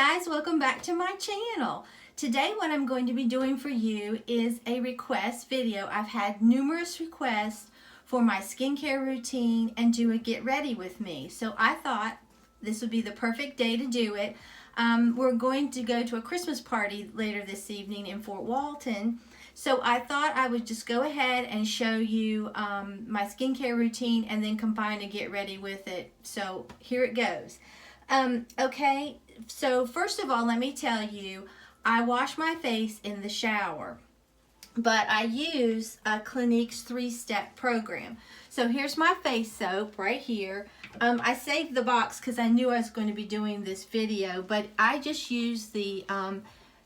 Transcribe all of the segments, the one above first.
guys, welcome back to my channel. Today what I'm going to be doing for you is a request video. I've had numerous requests for my skincare routine and do a get ready with me. So I thought this would be the perfect day to do it. We're going to go to a Christmas party later this evening in Fort Walton. So I thought I would just go ahead and show you my skincare routine and then combine a get ready with it. So here it goes. Okay, so first of all, let me tell you, I wash my face in the shower, but I use Clinique's 3-step program. So here's my face soap right here. I saved the box because I knew I was going to be doing this video, but I just use the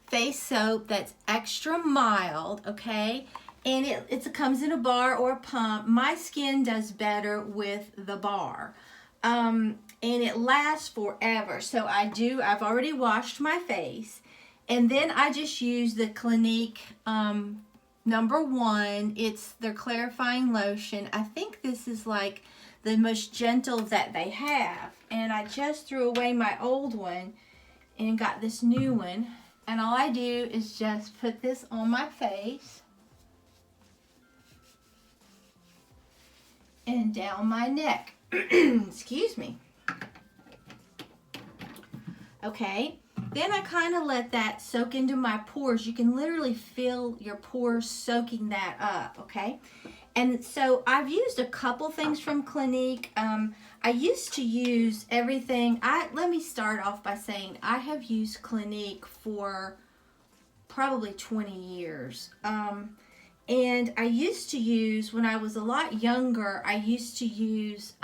face soap that's extra mild, okay? And it comes in a bar or a pump. My skin does better with the bar. And it lasts forever. So I've already washed my face. And then I just use the Clinique #1. It's their clarifying lotion. I think this is like the most gentle that they have. And I just threw away my old one and got this new one. And all I do is just put this on my face and down my neck. Excuse me. Okay, then I kind of let that soak into my pores. You can literally feel your pores soaking that up, okay? And so I've used a couple things from Clinique. I used to use everything. Let me start off by saying I have used Clinique for probably 20 years. And I used to use, when I was a lot younger, I used to use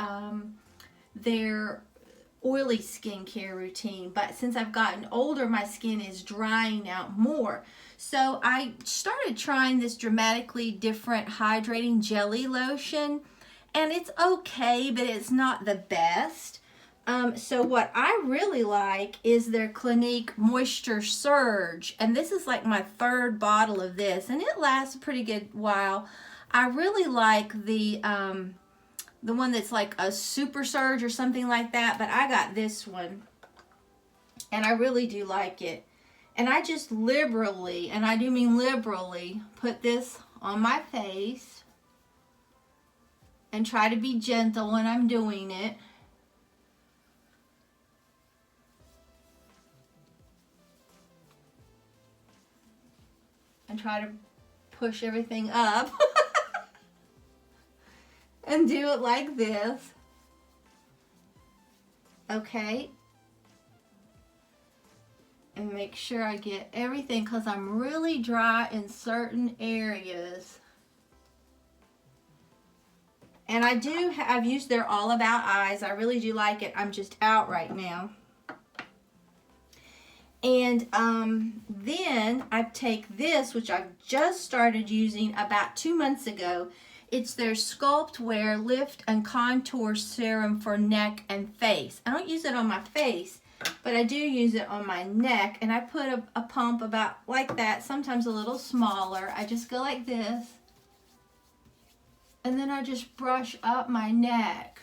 their oily skincare routine, but since I've gotten older, my skin is drying out more. So I started trying this dramatically different hydrating jelly lotion, and it's okay, but it's not the best. So what I really like is their Clinique Moisture Surge, and this is like my 3rd bottle of this, and it lasts a pretty good while. I really like the one that's like a super surge or something like that, but I got this one and I really do like it. And I just liberally, and I do mean liberally, put this on my face and try to be gentle when I'm doing it. And try to push everything up. And do it like this. Okay. And make sure I get everything, because I'm really dry in certain areas. And I've used their All About Eyes. I really do like it. I'm just out right now. And then I take this, which I've just started using about 2 months ago. It's their sculptwear Lift and Contour Serum for neck and face. I don't use it on my face, but I do use it on my neck. And I put a pump about like that, sometimes a little smaller. I just go like this. And then I just brush up my neck.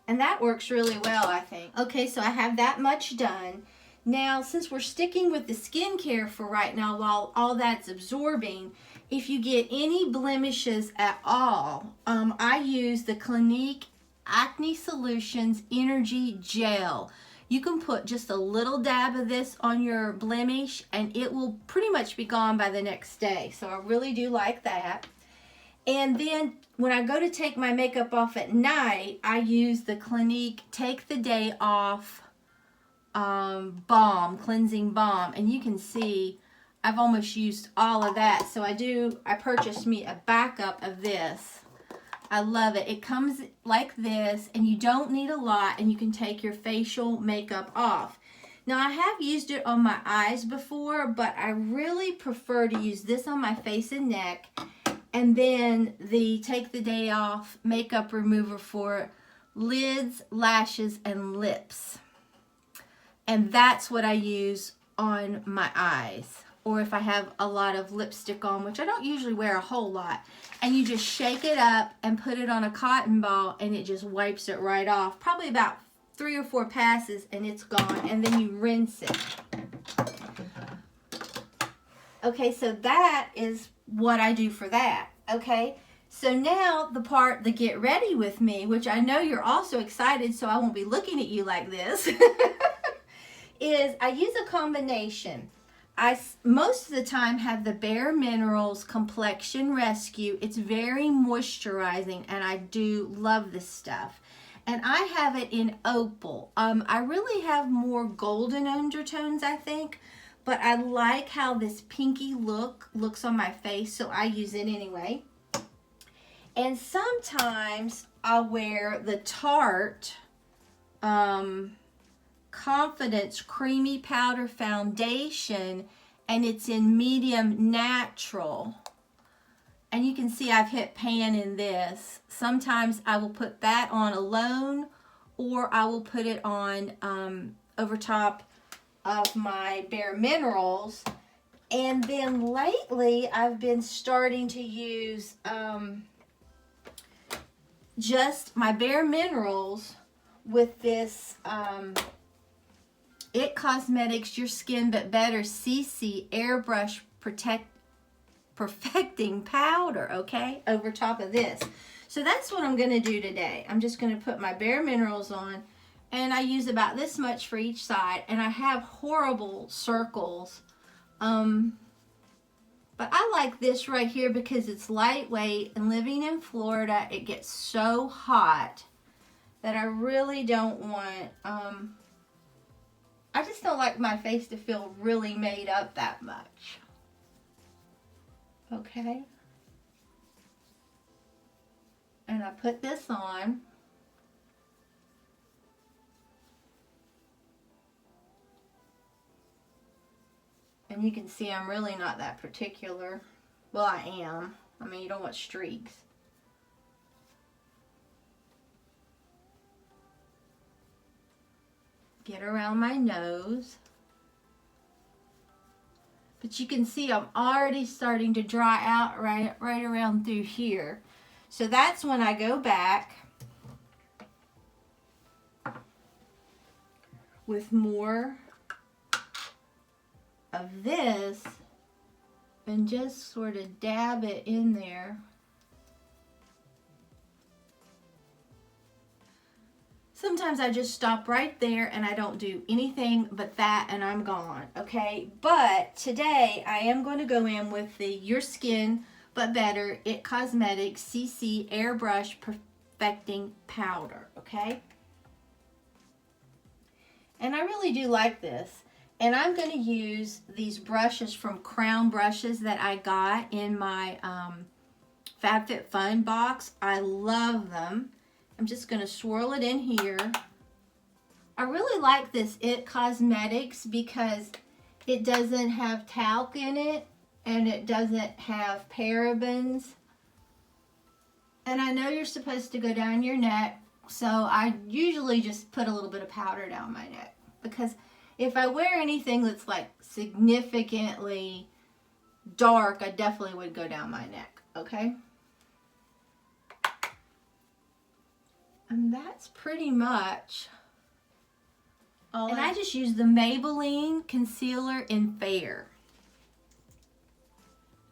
And that works really well, I think. Okay, so I have that much done. Now, since we're sticking with the skincare for right now while all that's absorbing, if you get any blemishes at all, I use the Clinique Acne Solutions Energy Gel. You can put just a little dab of this on your blemish and it will pretty much be gone by the next day. So I really do like that. And then when I go to take my makeup off at night, I use the Clinique Take the Day Off balm, cleansing balm, and you can see I've almost used all of that. So I purchased me a backup of this. I love it. It comes like this, and you don't need a lot, and you can take your facial makeup off. Now, I have used it on my eyes before, but I really prefer to use this on my face and neck, and then the Take the Day Off makeup remover for lids, lashes, and lips. And that's what I use on my eyes. or if I have a lot of lipstick on, which I don't usually wear a whole lot, and you just shake it up and put it on a cotton ball and it just wipes it right off. Probably about 3 or 4 passes and it's gone, and then you rinse it. Okay, so that is what I do for that, okay? So now the part, the get ready with me, which I know you're also excited, so I won't be looking at you like this, is I use a combination. I most of the time have the bareMinerals Complexion Rescue. It's very moisturizing, and I do love this stuff. And I have it in opal. I really have more golden undertones, I think, but I like how this pinky look looks on my face, so I use it anyway. And sometimes I'll wear the Tarte Confidence Creamy Powder Foundation, and it's in medium natural. And you can see I've hit pan in this. Sometimes I will put that on alone, or I will put it on over top of my bareMinerals. And then lately I've been starting to use just my bareMinerals with this It Cosmetics Your Skin But Better CC Airbrush Perfecting Powder, okay, over top of this. So that's what I'm going to do today. I'm just going to put my bareMinerals on, and I use about this much for each side, and I have horrible circles. But I like this right here because it's lightweight, and living in Florida, it gets so hot that I really don't want, I just don't like my face to feel really made up that much. Okay. And I put this on. And you can see I'm really not that particular. Well, I am. I mean, you don't want streaks. Get around my nose. But you can see I'm already starting to dry out right around through here. So that's when I go back with more of this and just sort of dab it in there. Sometimes I just stop right there and I don't do anything but that and I'm gone, okay? But today I am going to go in with the Your Skin But Better It Cosmetics CC Airbrush Perfecting Powder, okay? And I really do like this. And I'm going to use these brushes from Crown Brushes that I got in my FabFitFun box. I love them. I'm just going to swirl it in here. I really like this It Cosmetics because it doesn't have talc in it and it doesn't have parabens. And I know you're supposed to go down your neck, so I usually just put a little bit of powder down my neck, because if I wear anything that's like significantly dark, I definitely would go down my neck, okay? And that's pretty much all. And I just use the Maybelline Concealer in Fair.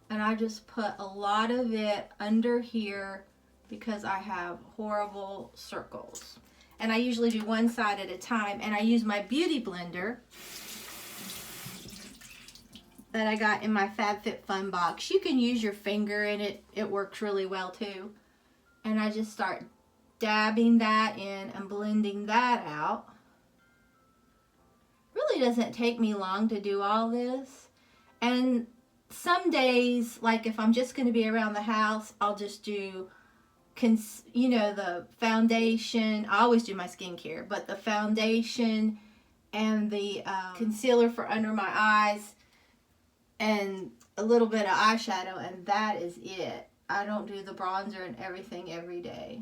And I just put a lot of it under here because I have horrible circles. And I usually do one side at a time. And I use my Beauty Blender that I got in my FabFitFun box. You can use your finger and it works really well too. And I just start dabbing that in and blending that out. Really doesn't take me long to do all this. And some days, like if I'm just going to be around the house, I'll just do, you know, the foundation. I always do my skincare, but the foundation and the concealer for under my eyes and a little bit of eyeshadow, and that is it. I don't do the bronzer and everything every day.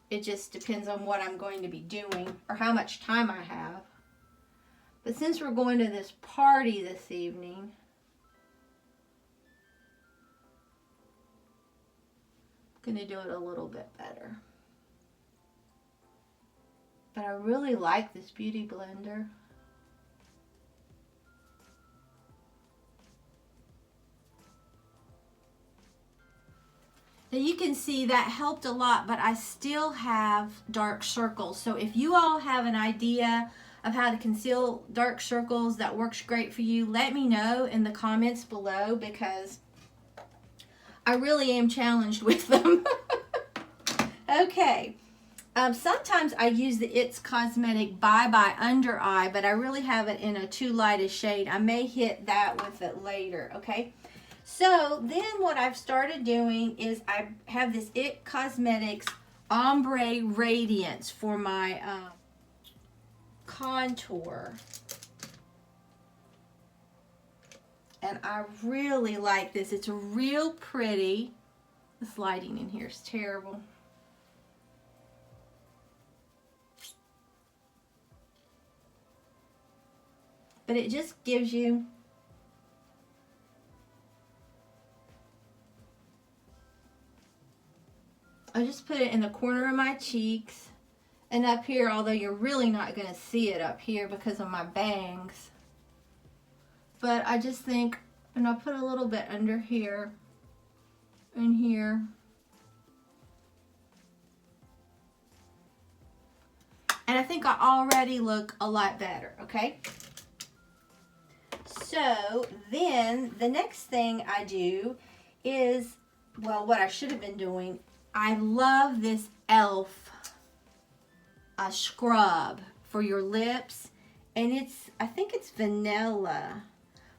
It just depends on what I'm going to be doing or how much time I have. But since we're going to this party this evening, I'm going to do it a little bit better. But I really like this beauty blender. Now you can see that helped a lot, but I still have dark circles. So if you all have an idea of how to conceal dark circles that works great for you, let me know in the comments below, because I really am challenged with them. Okay. Sometimes I use the It's Cosmetic Bye Bye Under Eye, but I really have it in a too light a shade. I may hit that with it later, okay? So then what I've started doing is I have this It Cosmetics Ombre Radiance for my contour. And I really like this. It's real pretty. This lighting in here is terrible. But it just gives you I just put it in the corner of my cheeks and up here, although you're really not going to see it up here because of my bangs. But I just think, and I'll put a little bit under here and here. And I think I already look a lot better, okay? So then the next thing I do is, well, what I should have been doing, I love this e.l.f. Scrub for your lips, and I think it's vanilla,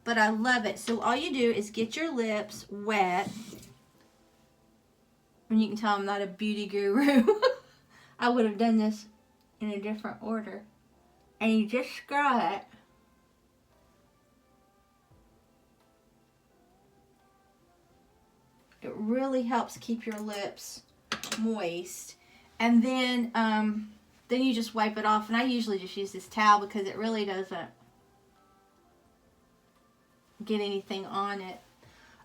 but I love it. So all you do is get your lips wet, and you can tell I'm not a beauty guru. I would have done this in a different order, and you just scrub it. It really helps keep your lips moist. And then you just wipe it off. And I usually just use this towel because it really doesn't get anything on it.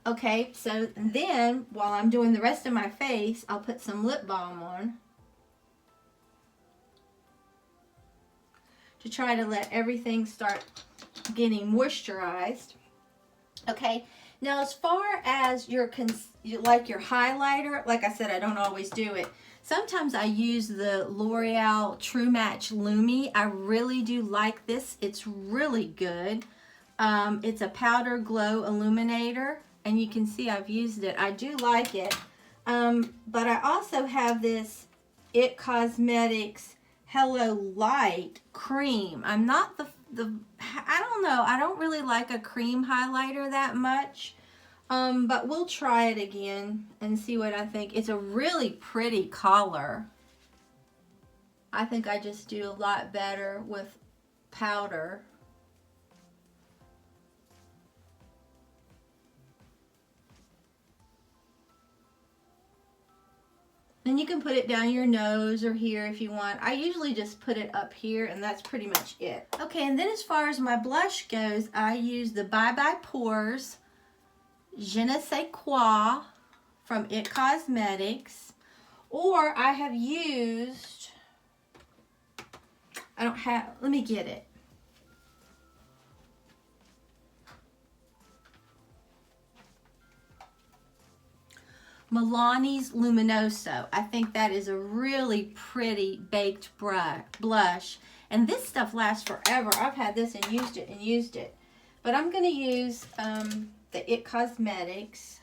Okay, so then while I'm doing the rest of my face, I'll put some lip balm on to try to let everything start getting moisturized. Okay. Now, as far as your highlighter, like I said, I don't always do it. Sometimes I use the L'Oreal True Match Lumi. I really do like this. It's really good. It's a powder glow illuminator, and you can see I've used it. I do like it. But I also have this It Cosmetics Hello Light cream. I'm not I don't know. I don't really like a cream highlighter that much. But we'll try it again and see what I think. It's a really pretty color. I think I just do a lot better with powder. And you can put it down your nose or here if you want. I usually just put it up here, and that's pretty much it. Okay, and then as far as my blush goes, I use the Bye Bye Pores Je ne sais quoi from It Cosmetics. Or I have used, let me get it. Milani's Luminoso. I think that is a really pretty baked blush. And this stuff lasts forever. I've had this and used it. But I'm going to use the It Cosmetics.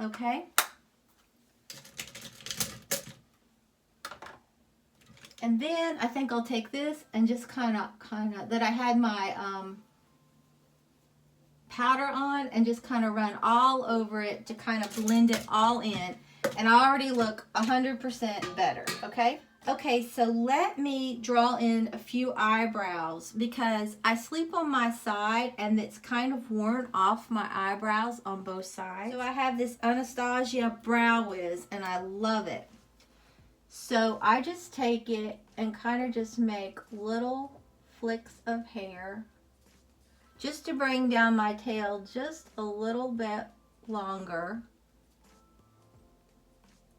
Okay. And then I think I'll take this and just kind of that I had my powder on and just kind of run all over it to kind of blend it all in. And I already look 100% better, okay? Okay, so let me draw in a few eyebrows because I sleep on my side and it's kind of worn off my eyebrows on both sides. So I have this Anastasia Brow Wiz and I love it. So I just take it and kind of just make little flicks of hair just to bring down my tail just a little bit longer.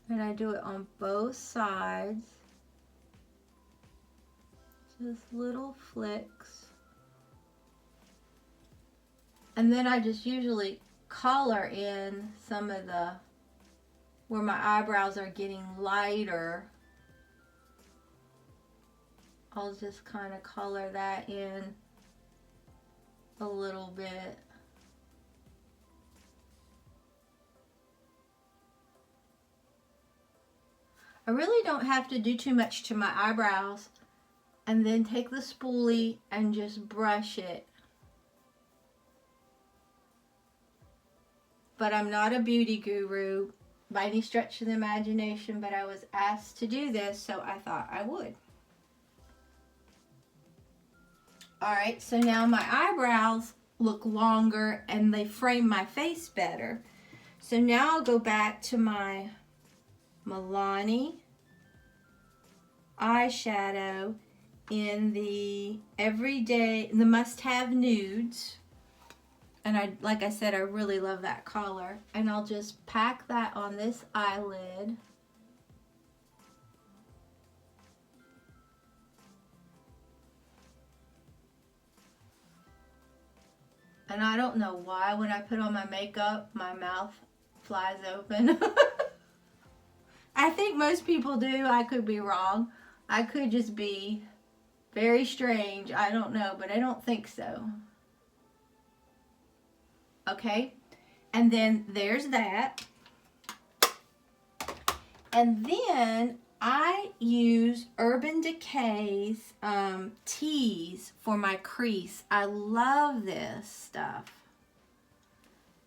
And I do it on both sides. Just little flicks. And then I just usually color in some of the, where my eyebrows are getting lighter. I'll just kind of color that in a little bit. I really don't have to do too much to my eyebrows. And then take the spoolie and just brush it. But I'm not a beauty guru by any stretch of the imagination, but I was asked to do this, so I thought I would. Alright, so now my eyebrows look longer and they frame my face better. So now I'll go back to my Milani eyeshadow in the everyday, the must-have nudes. And like I said, I really love that color. And I'll just pack that on this eyelid. And I don't know why when I put on my makeup, my mouth flies open. I think most people do. I could be wrong. I could just be very strange. I don't know, but I don't think so. Okay. And then there's that. And then I use Urban Decay's teas for my crease. I love this stuff.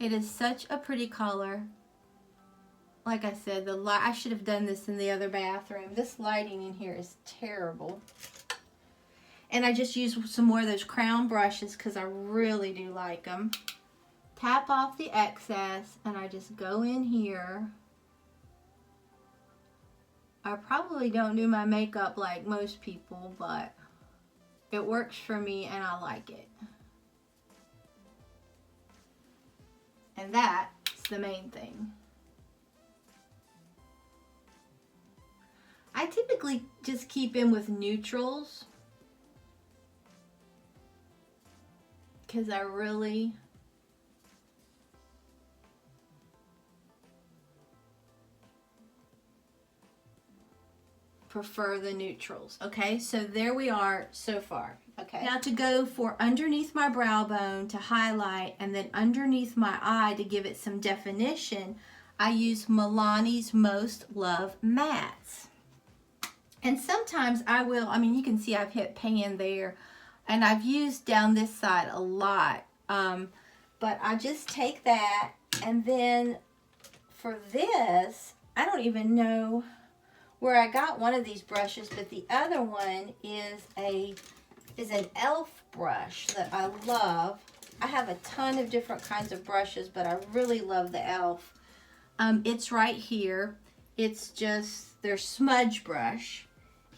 It is such a pretty color. Like I said, I should have done this in the other bathroom. This lighting in here is terrible. And I just use some more of those crown brushes because I really do like them. Tap off the excess and I just go in here. I probably don't do my makeup like most people, but it works for me and I like it. And that's the main thing. I typically just keep in with neutrals because I really prefer the neutrals. Okay, so there we are so far. Okay, now to go for underneath my brow bone to highlight and then underneath my eye to give it some definition, I use Milani's Most Love Mattes. And sometimes I will, I mean, you can see I've hit pan there. And I've used down this side a lot. But I just take that. And then for this, I don't even know where I got one of these brushes. But the other one is an e.l.f. brush that I love. I have a ton of different kinds of brushes. But I really love the e.l.f. It's right here. It's just their smudge brush.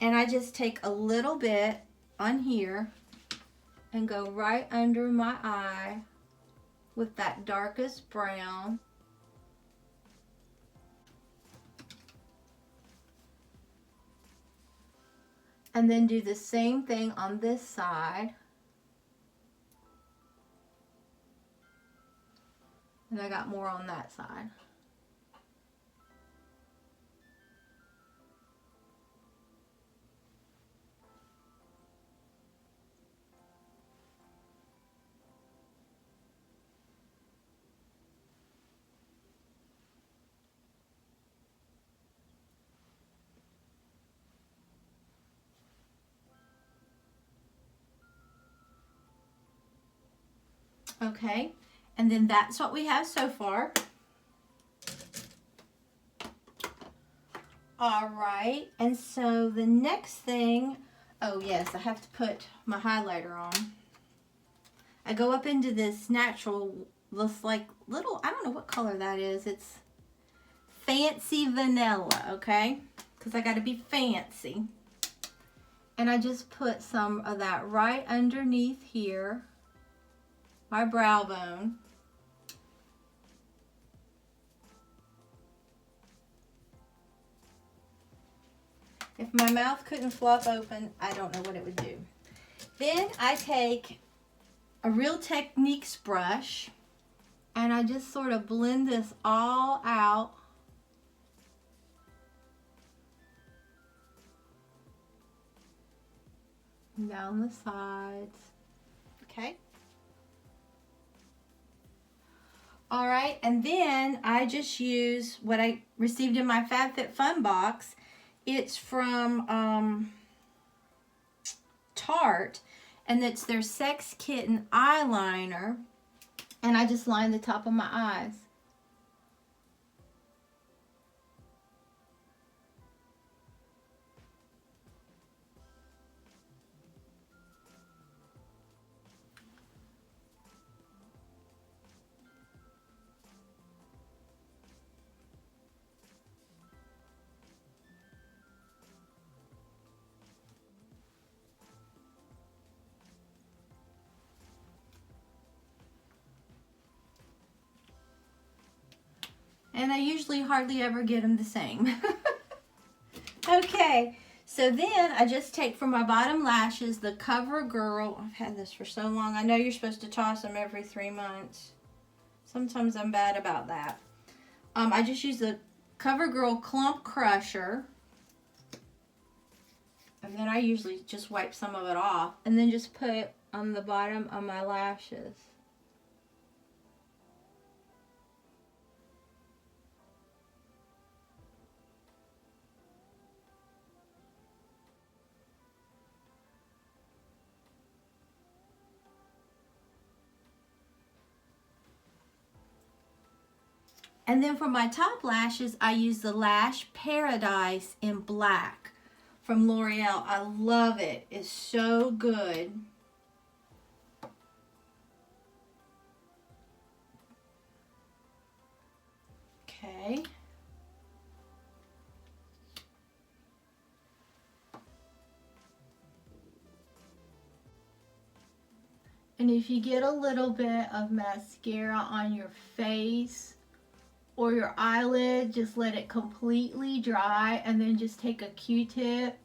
And I just take a little bit on here and go right under my eye with that darkest brown. And then do the same thing on this side. And I got more on that side. Okay, And then that's what we have so far. All right, and so the next thing, oh yes, I have to put my highlighter on. I go up into this natural, this like little, I don't know what color that is. It's fancy vanilla, okay? Because I got to be fancy. And I just put some of that right underneath here, my brow bone. If my mouth couldn't flop open, I don't know what it would do. Then I take a Real Techniques brush and I just sort of blend this all out. Down the sides. Okay. All right, and then I just use what I received in my FabFitFun box. It's from Tarte, and it's their Sex Kitten eyeliner, and I just line the top of my eyes. And I usually hardly ever get them the same. Okay, so then I just take from my bottom lashes the CoverGirl. I've had this for so long. I know you're supposed to toss them every 3 months. Sometimes I'm bad about that. I just use the CoverGirl Clump Crusher. And then I usually just wipe some of it off. And then just put it on the bottom of my lashes. And then for my top lashes, I use the Lash Paradise in black from L'Oreal. I love it. It's so good. Okay. And if you get a little bit of mascara on your face or your eyelid, just let it completely dry and then just take a Q-tip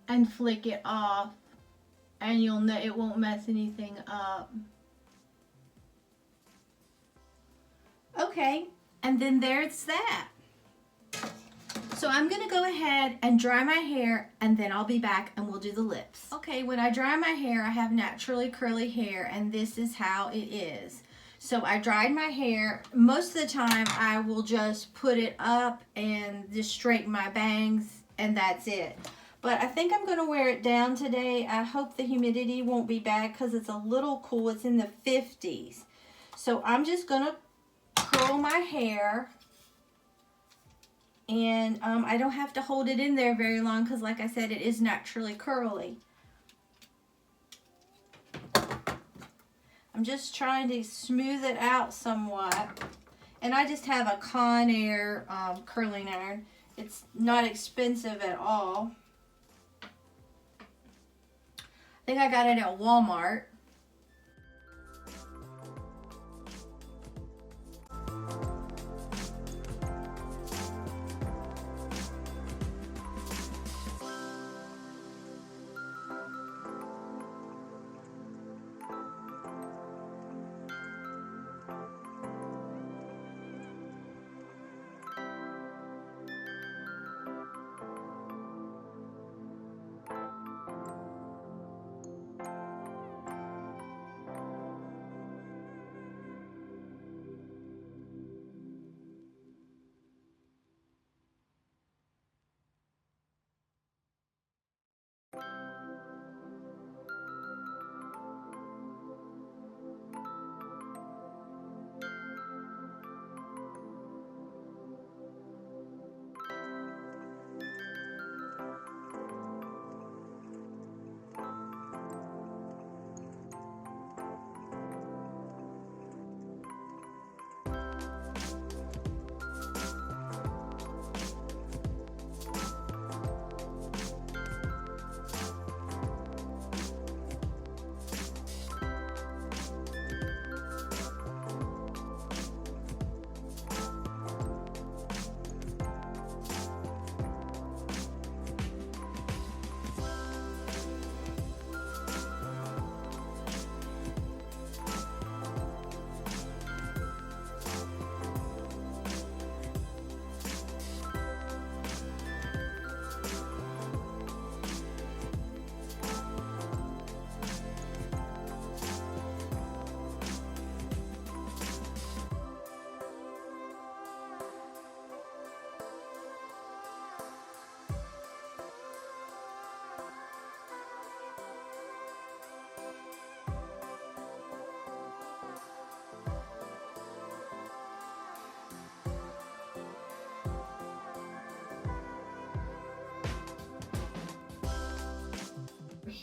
and flick it off, and you'll know it won't mess anything up. Okay, and then there's that. So I'm gonna go ahead and dry my hair, and then I'll be back and we'll do the lips. Okay, when I dry my hair, I have naturally curly hair, and this is how it is. So I dried my hair. Most of the time I will just put it up and just straighten my bangs, and that's it. But I think I'm gonna wear it down today. I hope the humidity won't be bad because it's a little cool. It's in the 50s. So I'm just gonna curl my hair. And I don't have to hold it in there very long because, like I said, it is naturally curly. I'm just trying to smooth it out somewhat. And I just have a Conair curling iron. It's not expensive at all. I think I got it at Walmart.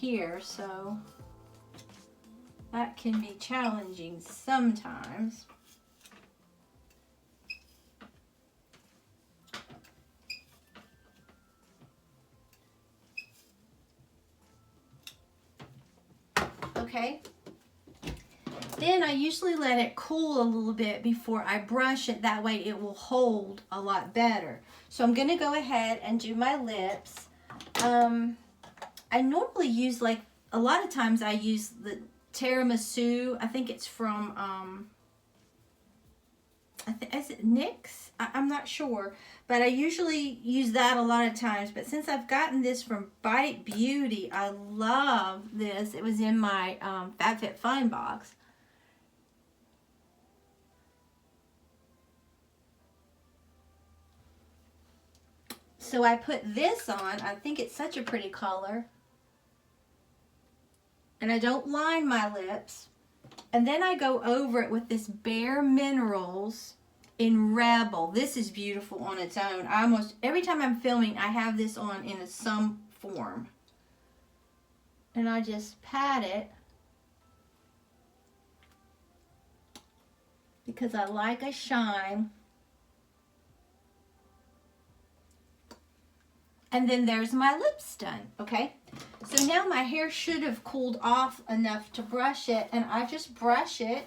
here, so that can be challenging sometimes. Okay. Then I usually let it cool a little bit before I brush it. That way it will hold a lot better. So I'm going to go ahead and do my lips. I normally use, like, a lot of times I use the tiramisu. I think it's from, is it NYX? I'm not sure. But I usually use that a lot of times. But since I've gotten this from Bite Beauty, I love this. It was in my FabFitFun box. So I put this on. I think it's such a pretty color. And I don't line my lips. And then I go over it with this bareMinerals in Rebel. This is beautiful on its own. I almost, every time I'm filming, I have this on in some form. And I just pat it because I like a shine. And then there's my lips done, okay? So now my hair should have cooled off enough to brush it, and I just brush it.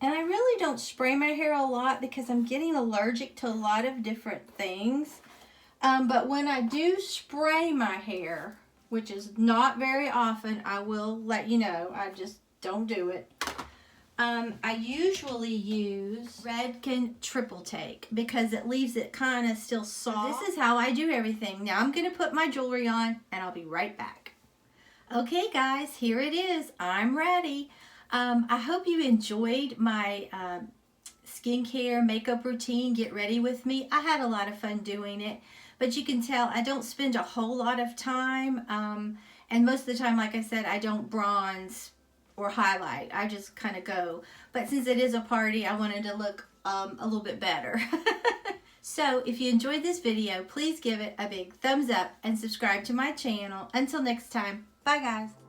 And I really don't spray my hair a lot because I'm getting allergic to a lot of different things. But when I do spray my hair, which is not very often, I will let you know. I just don't do it. I usually use Redken Triple Take because it leaves it kind of still soft. This is how I do everything. Now I'm going to put my jewelry on and I'll be right back. Okay guys, here it is. I'm ready. I hope you enjoyed my skincare makeup routine. Get ready with me. I had a lot of fun doing it, but you can tell I don't spend a whole lot of time, and most of the time, like I said, I don't bronze or highlight. I just kind of go, but since it is a party, I wanted to look a little bit better. So if you enjoyed this video, please give it a big thumbs up and subscribe to my channel. Until next time, bye guys.